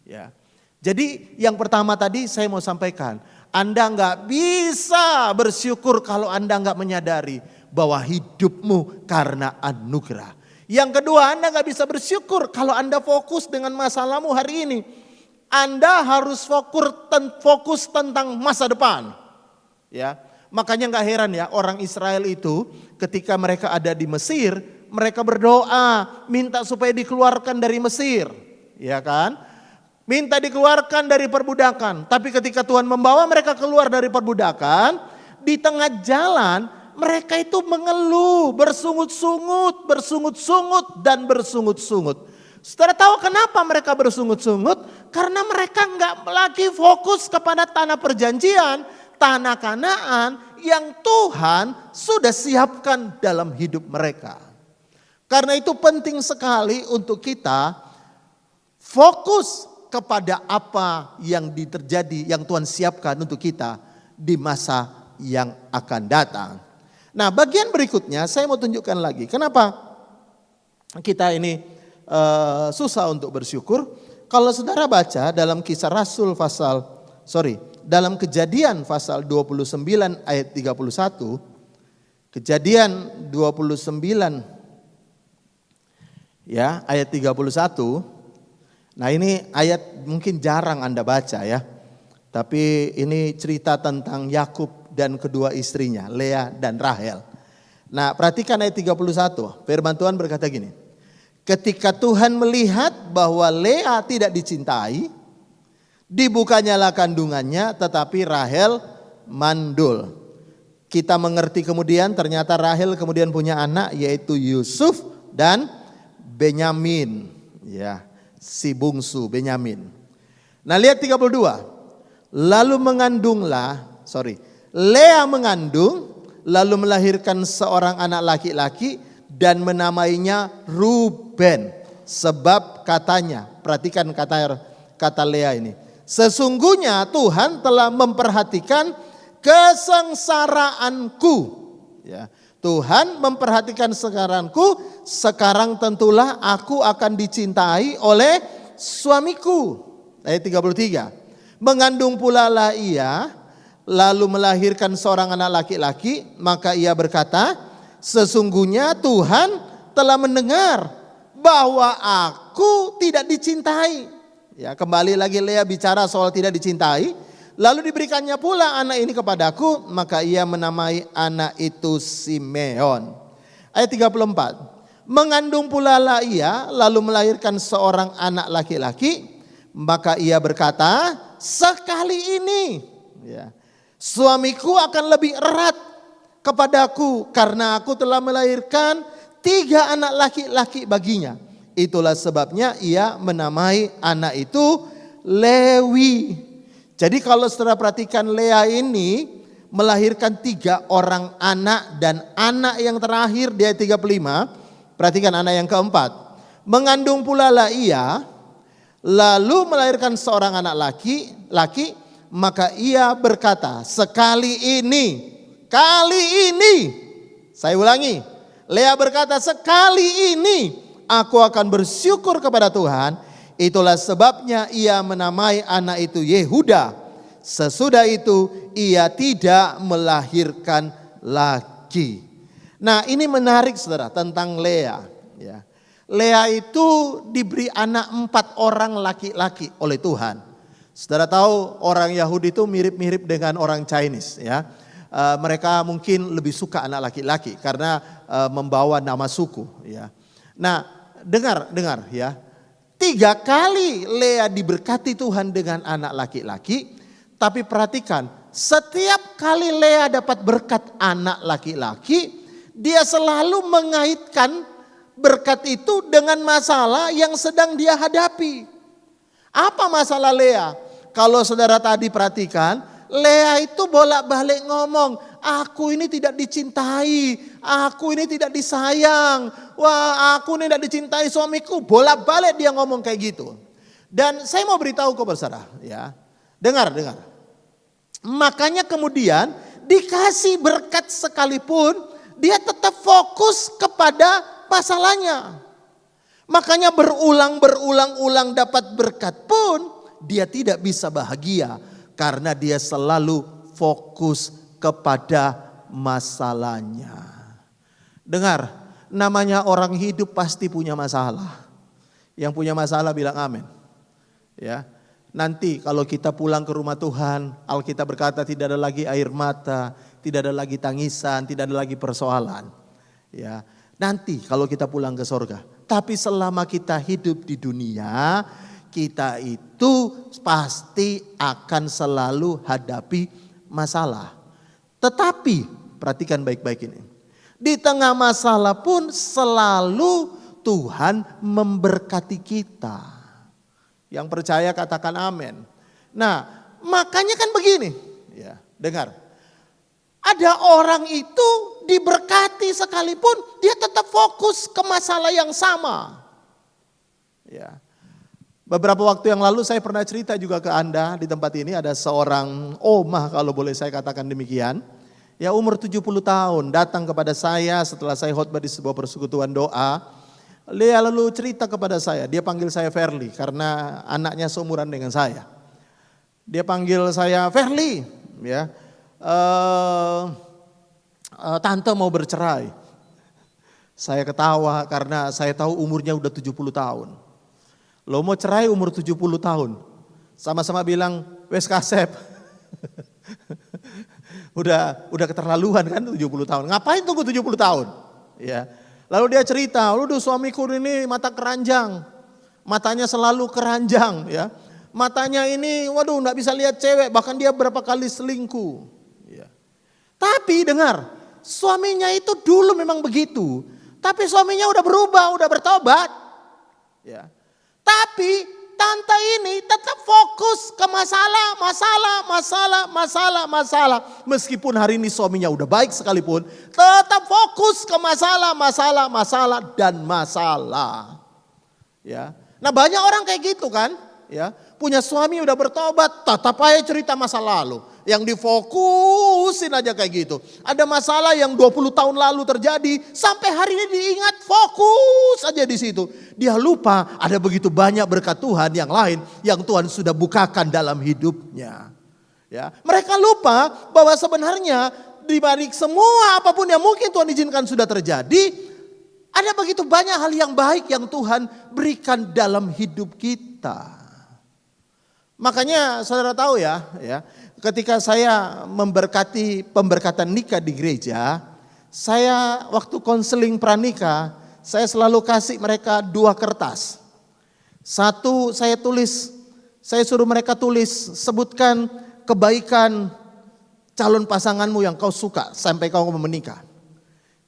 Ya. Jadi yang pertama tadi saya mau sampaikan, Anda nggak bisa bersyukur kalau Anda nggak menyadari bahwa hidupmu karena anugerah. Yang kedua, Anda gak bisa bersyukur kalau Anda fokus dengan masalahmu hari ini. Anda harus fokus tentang masa depan. Ya, makanya gak heran ya orang Israel itu ketika mereka ada di Mesir, mereka berdoa minta supaya dikeluarkan dari Mesir. Ya kan? Minta dikeluarkan dari perbudakan. Tapi ketika Tuhan membawa mereka keluar dari perbudakan, di tengah jalan mereka itu mengeluh, bersungut-sungut, dan bersungut-sungut. Saudara tahu kenapa mereka bersungut-sungut? Karena mereka nggak lagi fokus kepada tanah perjanjian, tanah Kanaan yang Tuhan sudah siapkan dalam hidup mereka. Karena itu penting sekali untuk kita fokus kepada apa yang terjadi, yang Tuhan siapkan untuk kita di masa yang akan datang. Nah, bagian berikutnya saya mau tunjukkan lagi. Kenapa kita ini susah untuk bersyukur? Kalau saudara baca dalam Kisah Rasul dalam Kejadian pasal 29 ayat 31, Kejadian 29 ya ayat 31. Nah, ini ayat mungkin jarang Anda baca ya. Tapi ini cerita tentang Yakub dan kedua istrinya, Lea dan Rahel. Nah, perhatikan ayat 31. Firman Tuhan berkata gini. Ketika Tuhan melihat bahwa Lea tidak dicintai, dibukanyalah kandungannya, tetapi Rahel mandul. Kita mengerti kemudian ternyata Rahel kemudian punya anak yaitu Yusuf dan Benyamin. Ya, si bungsu Benyamin. Nah, lihat 32. Lalu Lea mengandung lalu melahirkan seorang anak laki-laki dan menamainya Ruben. Sebab katanya, perhatikan kata Lea ini. Sesungguhnya Tuhan telah memperhatikan kesengsaraanku. Ya, Tuhan memperhatikan kesengsaraanku, sekarang tentulah aku akan dicintai oleh suamiku. Ayat 33. Mengandung pula lah ia, lalu melahirkan seorang anak laki-laki, maka ia berkata, sesungguhnya Tuhan telah mendengar bahwa aku tidak dicintai. Ya, kembali lagi Lea bicara soal tidak dicintai. Lalu diberikannya pula anak ini kepadaku, maka ia menamai anak itu Simeon. Ayat 34. Mengandung pula lah ia, lalu melahirkan seorang anak laki-laki, maka ia berkata, sekali ini ya, suamiku akan lebih erat kepadaku karena aku telah melahirkan 3 anak laki-laki baginya. Itulah sebabnya ia menamai anak itu Lewi. Jadi kalau saudara perhatikan, Lea ini melahirkan 3 orang anak, dan anak yang terakhir di ayat 35, perhatikan anak yang keempat. Mengandung pula lah ia, lalu melahirkan seorang anak laki, maka ia berkata, kali ini, saya ulangi, Lea berkata, sekali ini aku akan bersyukur kepada Tuhan. Itulah sebabnya ia menamai anak itu Yehuda. Sesudah itu ia tidak melahirkan lagi. Nah, ini menarik saudara tentang Lea. Ya. Lea itu diberi anak 4 orang laki-laki oleh Tuhan. Saudara tahu orang Yahudi itu mirip-mirip dengan orang Chinese ya. Mereka mungkin lebih suka anak laki-laki karena membawa nama suku ya. Nah, dengar ya. 3 kali Lea diberkati Tuhan dengan anak laki-laki, tapi perhatikan, setiap kali Lea dapat berkat anak laki-laki, dia selalu mengaitkan berkat itu dengan masalah yang sedang dia hadapi. Apa masalah Lea? Kalau saudara tadi perhatikan, Lea itu bolak-balik ngomong, aku ini tidak dicintai, aku ini tidak disayang, wah aku ini tidak dicintai suamiku. Bolak-balik dia ngomong kayak gitu. Dan saya mau beritahu kepada saudara ya, dengar. Makanya kemudian dikasih berkat sekalipun, dia tetap fokus kepada masalahnya. Makanya berulang-ulang dapat berkat pun, dia tidak bisa bahagia. Karena dia selalu fokus kepada masalahnya. Dengar, namanya orang hidup pasti punya masalah. Yang punya masalah bilang amin. Ya. Nanti kalau kita pulang ke rumah Tuhan, Alkitab berkata tidak ada lagi air mata, tidak ada lagi tangisan, tidak ada lagi persoalan. Ya. Nanti kalau kita pulang ke sorga. Tapi selama kita hidup di dunia, kita itu pasti akan selalu hadapi masalah. Tetapi perhatikan baik-baik ini. Di tengah masalah pun selalu Tuhan memberkati kita. Yang percaya katakan amin. Nah, makanya kan begini, ya, dengar. Ada orang itu diberkati sekalipun dia tetap fokus ke masalah yang sama. Ya. Beberapa waktu yang lalu saya pernah cerita juga ke Anda di tempat ini, ada seorang omah kalau boleh saya katakan demikian. Ya, umur 70 tahun datang kepada saya setelah saya khotbah di sebuah persekutuan doa. Dia lalu cerita kepada saya, dia panggil saya Verly karena anaknya seumuran dengan saya. Dia panggil saya Verly, ya. Tante mau bercerai. Saya ketawa karena saya tahu umurnya udah 70 tahun. Lo mau cerai umur 70 tahun. Sama-sama bilang, wes kasep. udah keterlaluan kan 70 tahun. Ngapain tunggu 70 tahun? Ya. Lalu dia cerita, "Aduh, suamiku ini mata keranjang. Matanya selalu keranjang, ya. Matanya ini waduh enggak bisa lihat cewek, bahkan dia berapa kali selingkuh." Ya. Tapi dengar, suaminya itu dulu memang begitu. Tapi suaminya udah berubah, udah bertobat. Ya. Tapi tante ini tetap fokus ke masalah. Meskipun hari ini suaminya udah baik sekalipun, tetap fokus ke masalah. Ya. Nah, banyak orang kayak gitu kan, ya. Punya suami udah bertobat, tetap aja cerita masa lalu. Yang difokusin aja kayak gitu. Ada masalah yang 20 tahun lalu terjadi, sampai hari ini diingat, fokus aja di situ. Dia lupa ada begitu banyak berkat Tuhan yang lain yang Tuhan sudah bukakan dalam hidupnya. Ya, mereka lupa bahwa sebenarnya di balik semua apapun yang mungkin Tuhan izinkan sudah terjadi, ada begitu banyak hal yang baik yang Tuhan berikan dalam hidup kita. Makanya saudara tahu ya, ketika saya memberkati pemberkatan nikah di gereja, saya waktu konseling pranikah, saya selalu kasih mereka 2 kertas. Satu saya suruh mereka tulis, sebutkan kebaikan calon pasanganmu yang kau suka sampai kau menikah.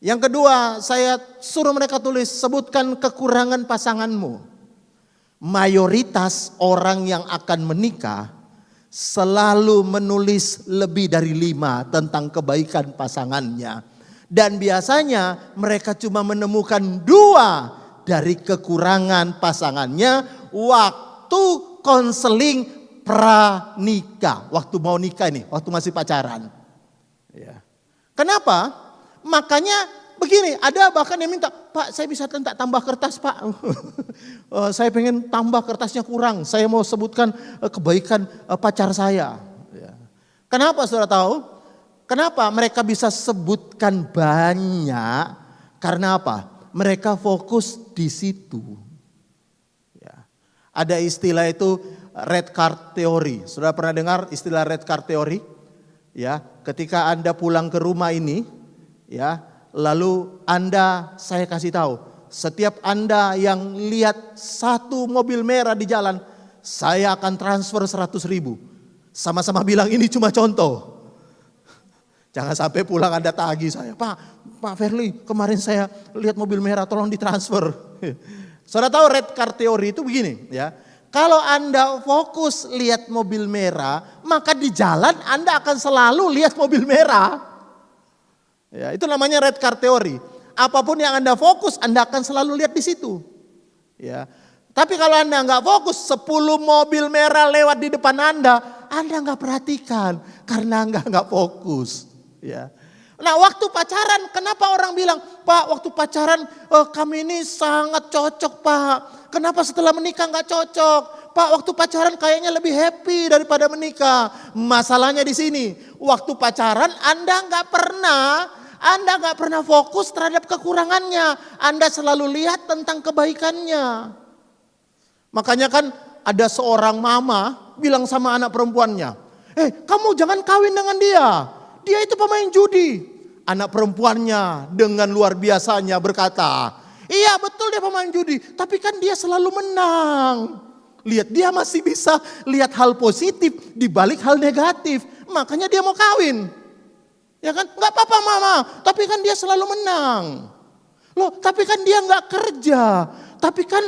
Yang kedua, saya suruh mereka tulis, sebutkan kekurangan pasanganmu. Mayoritas orang yang akan menikah selalu menulis lebih dari 5 tentang kebaikan pasangannya. Dan biasanya mereka cuma menemukan 2 dari kekurangan pasangannya waktu konseling pranikah. Waktu mau nikah ini, waktu masih pacaran. Ya. Kenapa? Makanya begini, ada bahkan yang minta, "Pak, saya bisa tambah kertas, Pak." Saya pengen tambah kertasnya kurang. Saya mau sebutkan kebaikan pacar saya. Ya. Kenapa saudara tahu? Kenapa mereka bisa sebutkan banyak? Karena apa? Mereka fokus di situ. Ya. Ada istilah itu red card theory. Sudah pernah dengar istilah red card theory? Ya, ketika Anda pulang ke rumah ini, ya, lalu saya kasih tahu, setiap Anda yang lihat 1 mobil merah di jalan, saya akan transfer 100.000. Sama-sama bilang ini cuma contoh. Jangan sampai pulang Anda tagih saya, Pak Verly, kemarin saya lihat mobil merah, tolong ditransfer. Saudara tahu red card theory itu begini, ya. Kalau Anda fokus lihat mobil merah, maka di jalan Anda akan selalu lihat mobil merah. Ya, itu namanya red card theory. Apapun yang Anda fokus, Anda akan selalu lihat di situ. Ya. Tapi kalau Anda nggak fokus, 10 mobil merah lewat di depan Anda nggak perhatikan karena nggak fokus. Ya. Nah, waktu pacaran, kenapa orang bilang, "Pak, waktu pacaran kami ini sangat cocok, Pak. Kenapa setelah menikah nggak cocok? Pak, waktu pacaran kayaknya lebih happy daripada menikah." Masalahnya di sini, waktu pacaran Anda nggak pernah fokus terhadap kekurangannya. Anda selalu lihat tentang kebaikannya. Makanya kan ada seorang mama bilang sama anak perempuannya, "Kamu jangan kawin dengan dia. Dia itu pemain judi." Anak perempuannya dengan luar biasanya berkata, "Iya betul dia pemain judi, tapi kan dia selalu menang. Lihat dia masih bisa lihat hal positif di balik hal negatif. Makanya dia mau kawin." Ya kan? Nggak apa-apa mama, tapi kan dia selalu menang. Loh, tapi kan dia nggak kerja. Tapi kan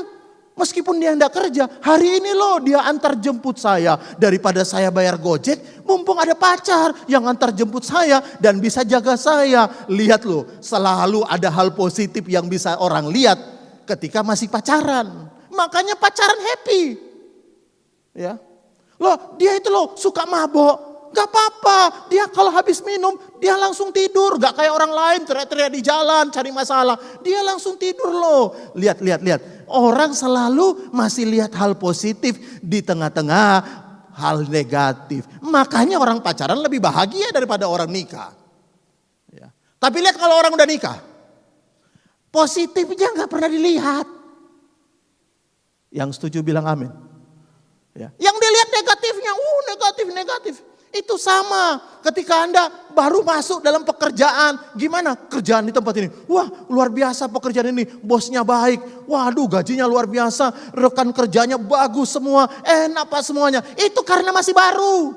meskipun dia nggak kerja, hari ini loh dia antar jemput saya. Daripada saya bayar Gojek, mumpung ada pacar yang antar jemput saya dan bisa jaga saya. Lihat loh, selalu ada hal positif yang bisa orang lihat ketika masih pacaran. Makanya pacaran happy. Ya. Loh, dia itu loh suka mabok. Gak apa-apa, dia kalau habis minum dia langsung tidur. Gak kayak orang lain teriak-teriak di jalan cari masalah. Dia langsung tidur loh. Lihat. Orang selalu masih lihat hal positif di tengah-tengah hal negatif. Makanya orang pacaran lebih bahagia daripada orang nikah. Ya. Tapi lihat kalau orang udah nikah. Positifnya gak pernah dilihat. Yang setuju bilang amin. Ya. Yang dilihat negatifnya, negatif. Itu sama ketika Anda baru masuk dalam pekerjaan. Gimana kerjaan di tempat ini? Wah, luar biasa pekerjaan ini. Bosnya baik. Waduh, gajinya luar biasa. Rekan kerjanya bagus semua. Enak Pak semuanya. Itu karena masih baru.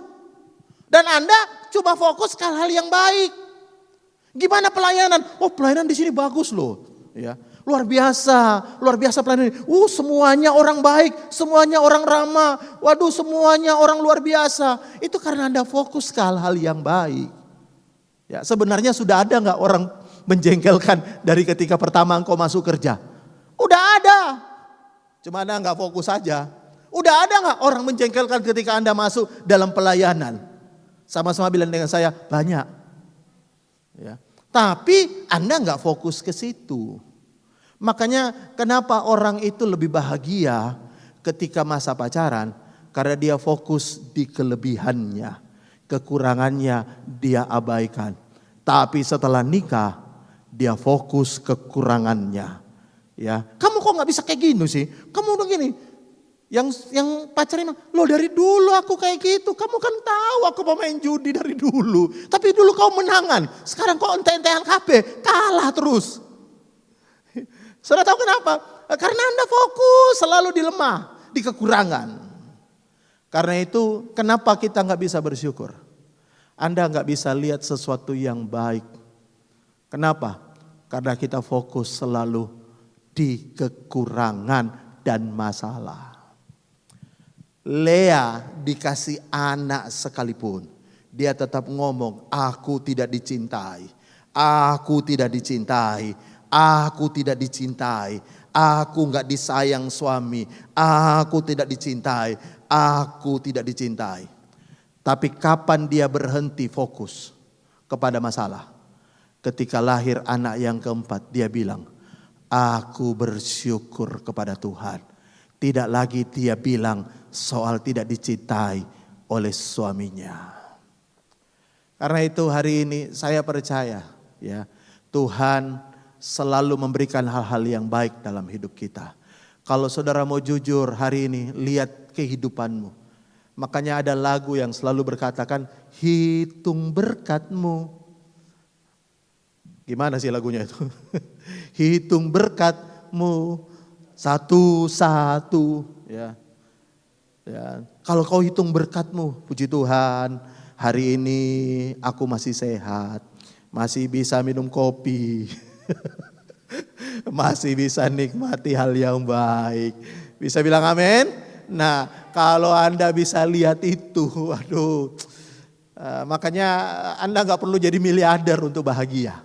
Dan Anda coba fokus ke hal yang baik. Gimana pelayanan? Oh, pelayanan di sini bagus loh. Ya. Luar biasa pelayanan ini. Semuanya orang baik, semuanya orang ramah. Waduh, semuanya orang luar biasa. Itu karena Anda fokus ke hal-hal yang baik. Ya, sebenarnya sudah ada nggak orang menjengkelkan dari ketika pertama engkau masuk kerja? Udah ada. Cuma Anda nggak fokus saja. Udah ada nggak orang menjengkelkan ketika Anda masuk dalam pelayanan? Sama-sama bilang dengan saya, banyak. Ya. Tapi Anda nggak fokus ke situ. Makanya kenapa orang itu lebih bahagia ketika masa pacaran? Karena dia fokus di kelebihannya, kekurangannya dia abaikan. Tapi setelah nikah dia fokus kekurangannya. Ya, kamu kok nggak bisa kayak gini sih? Kamu udah gini. Yang pacarin, loh dari dulu aku kayak gitu. Kamu kan tahu aku pemain judi dari dulu. Tapi dulu kau menangan. Sekarang kok ente-entean KB, kalah terus. Saudara tahu kenapa? Karena Anda fokus selalu di lemah, di kekurangan. Karena itu kenapa kita nggak bisa bersyukur? Anda nggak bisa lihat sesuatu yang baik. Kenapa? Karena kita fokus selalu di kekurangan dan masalah. Lea dikasih anak sekalipun, dia tetap ngomong, aku tidak dicintai, aku tidak dicintai. Aku tidak dicintai, aku nggak disayang suami, aku tidak dicintai, aku tidak dicintai. Tapi kapan dia berhenti fokus kepada masalah? Ketika lahir anak yang keempat, dia bilang, aku bersyukur kepada Tuhan. Tidak lagi dia bilang soal tidak dicintai oleh suaminya. Karena itu hari ini saya percaya ya, Tuhan selalu memberikan hal-hal yang baik dalam hidup kita. Kalau saudara mau jujur hari ini, lihat kehidupanmu. Makanya ada lagu yang selalu berkatakan, hitung berkatmu. Gimana sih lagunya itu? Hitung berkatmu satu-satu. Ya. Kalau kau hitung berkatmu, puji Tuhan, hari ini aku masih sehat, masih bisa minum kopi. Masih bisa nikmati hal yang baik. Bisa bilang amin? Nah, kalau Anda bisa lihat itu, waduh. Makanya Anda gak perlu jadi miliarder untuk bahagia.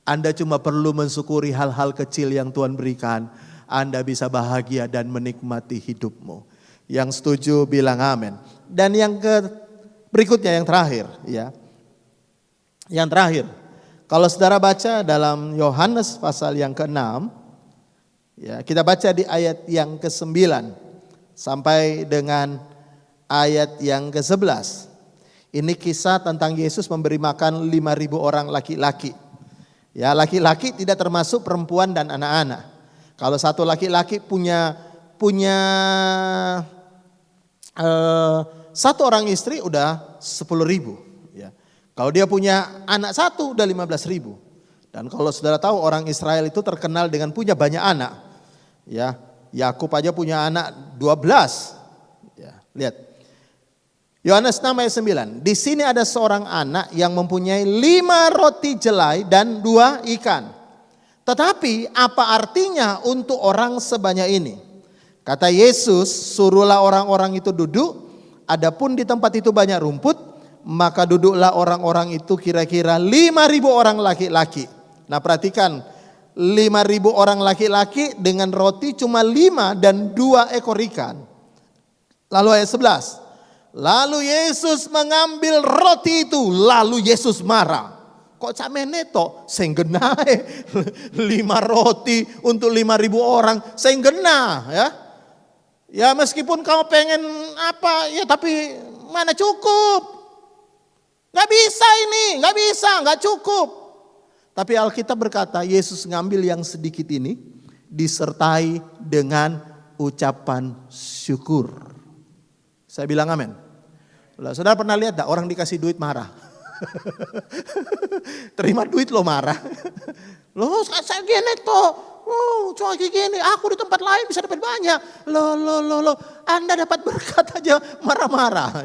Anda cuma perlu mensyukuri hal-hal kecil yang Tuhan berikan. Anda bisa bahagia dan menikmati hidupmu. Yang setuju bilang amin. Dan yang berikutnya yang terakhir ya. Yang terakhir. Kalau saudara baca dalam Yohanes pasal yang ke-6, ya, kita baca di ayat yang ke-9 sampai dengan ayat yang ke-11. Ini kisah tentang Yesus memberi makan 5.000 orang laki-laki. Ya, laki-laki tidak termasuk perempuan dan anak-anak. Kalau satu laki-laki punya satu orang istri udah 10.000. Kalau dia punya anak satu udah 15.000. Dan kalau saudara tahu orang Israel itu terkenal dengan punya banyak anak. Ya, Yakub aja punya anak 12. Ya, lihat. Yohanes 6 ayat 9. Di sini ada seorang anak yang mempunyai 5 roti jelai dan 2 ikan. Tetapi apa artinya untuk orang sebanyak ini? Kata Yesus, suruhlah orang-orang itu duduk. Adapun di tempat itu banyak rumput, maka duduklah orang-orang itu kira-kira 5.000 orang laki-laki. Nah perhatikan, 5.000 orang laki-laki dengan roti cuma 5 dan 2 ekor ikan. Lalu ayat 11. Lalu Yesus mengambil roti itu, lalu Yesus marah. Kok camene to? Senggenae 5 roti untuk 5.000 orang, senggena ya. Ya meskipun kamu pengen apa ya, tapi mana cukup. Gak bisa ini, gak bisa, gak cukup. Tapi Alkitab berkata Yesus ngambil yang sedikit ini disertai dengan ucapan syukur. Saya bilang amin. Saudara pernah lihat gak orang dikasih duit marah? Terima duit lo marah. Loh saya gini toh. Oh, cuma gini, aku di tempat lain bisa dapat banyak. Loh, Anda dapat berkat aja marah-marah.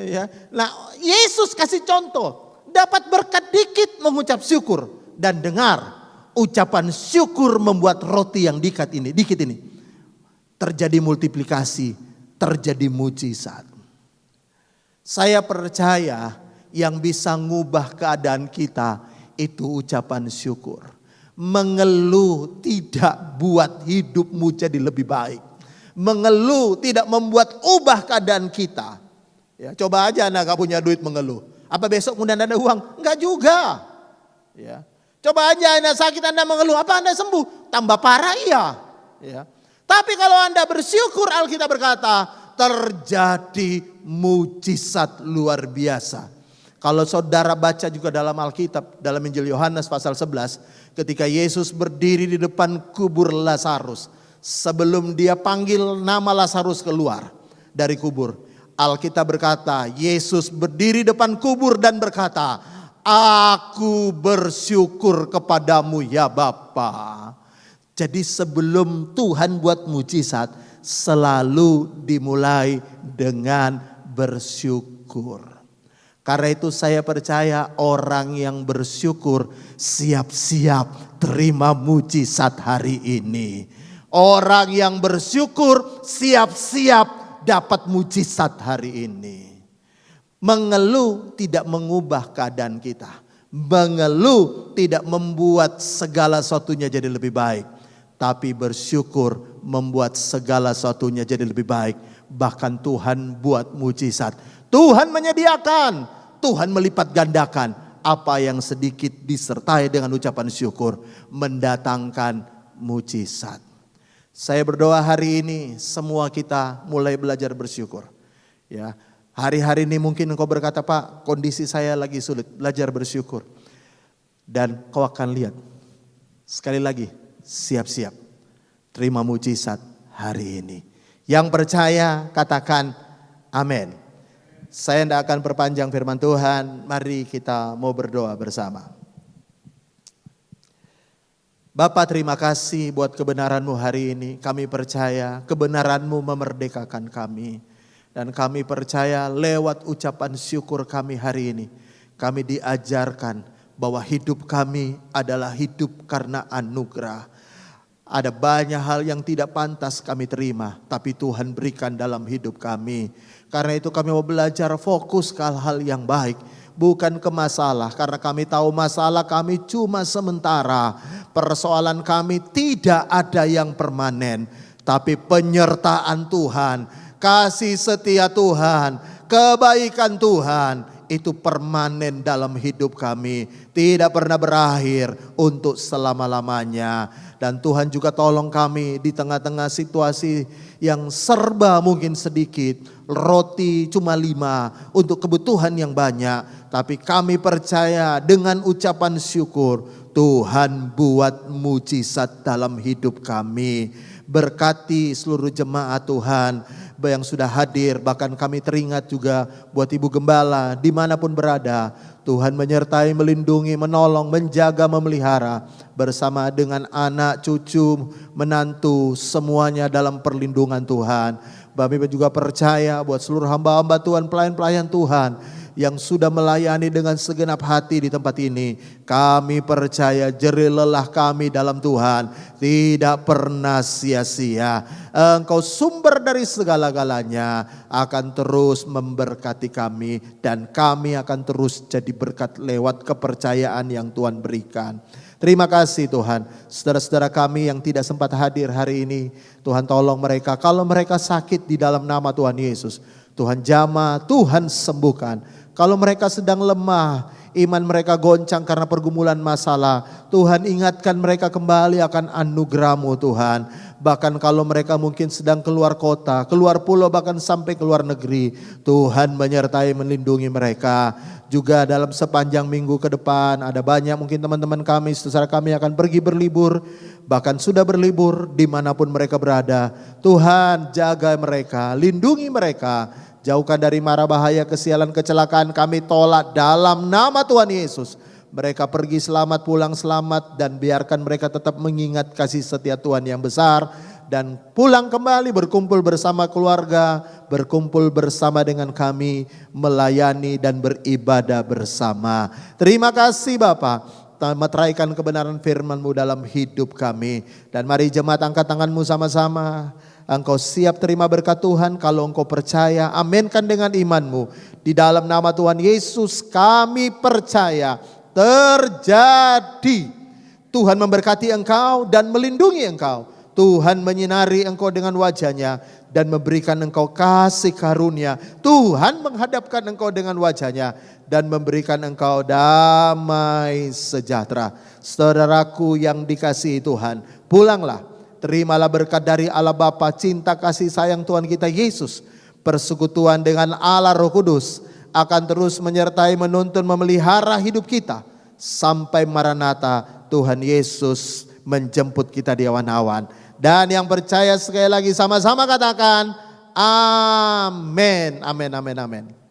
Ya. Nah, Yesus kasih contoh, dapat berkat dikit mengucap syukur dan dengar ucapan syukur membuat roti yang dikit ini terjadi multiplikasi, terjadi mujizat. Saya percaya yang bisa ngubah keadaan kita itu ucapan syukur. Mengeluh tidak buat hidupmu jadi lebih baik. Mengeluh tidak membuat ubah keadaan kita. Ya, coba aja Anda gak punya duit mengeluh. Apa besok kemudian ada uang? Enggak juga. Ya. Coba aja Anda sakit Anda mengeluh. Apa Anda sembuh? Tambah parah iya. Ya. Tapi kalau Anda bersyukur, Alkitab berkata terjadi mujizat luar biasa. Kalau saudara baca juga dalam Alkitab, dalam Injil Yohanes pasal 11, ketika Yesus berdiri di depan kubur Lazarus, sebelum dia panggil nama Lazarus keluar dari kubur, Alkitab berkata, Yesus berdiri depan kubur dan berkata, aku bersyukur kepadamu ya Bapa. Jadi sebelum Tuhan buat mujizat, selalu dimulai dengan bersyukur. Karena itu saya percaya orang yang bersyukur siap-siap terima mujizat hari ini. Orang yang bersyukur siap-siap dapat mujizat hari ini. Mengeluh tidak mengubah keadaan kita. Mengeluh tidak membuat segala sesuatunya jadi lebih baik. Tapi bersyukur membuat segala sesuatunya jadi lebih baik. Bahkan Tuhan buat mujizat. Tuhan menyediakan, Tuhan melipat gandakan apa yang sedikit disertai dengan ucapan syukur mendatangkan mujizat. Saya berdoa hari ini semua kita mulai belajar bersyukur. Ya, hari-hari ini mungkin engkau berkata, Pak, kondisi saya lagi sulit, belajar bersyukur. Dan kau akan lihat, sekali lagi, siap-siap terima mujizat hari ini. Yang percaya katakan amin. Saya tidak akan perpanjang firman Tuhan. Mari kita mau berdoa bersama. Bapa, terima kasih buat kebenaran-Mu hari ini. Kami percaya kebenaran-Mu memerdekakan kami. Dan kami percaya lewat ucapan syukur kami hari ini, kami diajarkan bahwa hidup kami adalah hidup karena anugerah. Ada banyak hal yang tidak pantas kami terima, tapi Tuhan berikan dalam hidup kami. Karena itu kami mau belajar fokus ke hal-hal yang baik, bukan ke masalah. Karena kami tahu masalah kami cuma sementara. Persoalan kami tidak ada yang permanen, tapi penyertaan Tuhan, kasih setia Tuhan, kebaikan Tuhan itu permanen dalam hidup kami. Tidak pernah berakhir untuk selama-lamanya. Dan Tuhan juga tolong kami di tengah-tengah situasi yang serba mungkin sedikit. Roti cuma 5 untuk kebutuhan yang banyak. Tapi kami percaya dengan ucapan syukur Tuhan buat mujizat dalam hidup kami. Berkati seluruh jemaat Tuhan yang sudah hadir. Bahkan kami teringat juga buat Ibu Gembala dimanapun berada. Tuhan menyertai, melindungi, menolong, menjaga, memelihara. Bersama dengan anak, cucu, menantu, semuanya dalam perlindungan Tuhan. Kami juga percaya buat seluruh hamba-hamba Tuhan, pelayan-pelayan Tuhan yang sudah melayani dengan segenap hati di tempat ini. Kami percaya jerih lelah kami dalam Tuhan tidak pernah sia-sia. Engkau sumber dari segala-galanya akan terus memberkati kami, dan kami akan terus jadi berkat lewat kepercayaan yang Tuhan berikan. Terima kasih Tuhan, saudara-saudara kami yang tidak sempat hadir hari ini, Tuhan tolong mereka, kalau mereka sakit di dalam nama Tuhan Yesus, Tuhan jamah, Tuhan sembuhkan. Kalau mereka sedang lemah, iman mereka goncang karena pergumulan masalah, Tuhan ingatkan mereka kembali akan anugerah-Mu Tuhan. Bahkan kalau mereka mungkin sedang keluar kota, keluar pulau, bahkan sampai keluar negeri, Tuhan menyertai melindungi mereka. Juga dalam sepanjang minggu ke depan ada banyak mungkin teman-teman kami, saudara kami akan pergi berlibur, bahkan sudah berlibur dimanapun mereka berada. Tuhan jaga mereka, lindungi mereka, jauhkan dari mara bahaya, kesialan, kecelakaan kami tolak dalam nama Tuhan Yesus. Mereka pergi selamat, pulang selamat, dan biarkan mereka tetap mengingat kasih setia Tuhan yang besar. Dan pulang kembali berkumpul bersama keluarga, berkumpul bersama dengan kami, melayani dan beribadah bersama. Terima kasih Bapa, meteraikan kebenaran firman-Mu dalam hidup kami. Dan mari jemaat angkat tangan-Mu sama-sama. Engkau siap terima berkat Tuhan kalau engkau percaya, aminkan dengan iman-Mu. Di dalam nama Tuhan Yesus kami percaya terjadi. Tuhan memberkati engkau dan melindungi engkau. Tuhan menyinari engkau dengan wajah-Nya dan memberikan engkau kasih karunia. Tuhan menghadapkan engkau dengan wajah-Nya dan memberikan engkau damai sejahtera. Saudaraku yang dikasihi Tuhan, pulanglah, terimalah berkat dari Allah Bapa, cinta kasih sayang Tuhan kita Yesus, persekutuan dengan Allah Roh Kudus akan terus menyertai, menuntun, memelihara hidup kita sampai Maranatha Tuhan Yesus menjemput kita di awan-awan. Dan yang percaya sekali lagi sama-sama katakan amin, amin, amin, amin.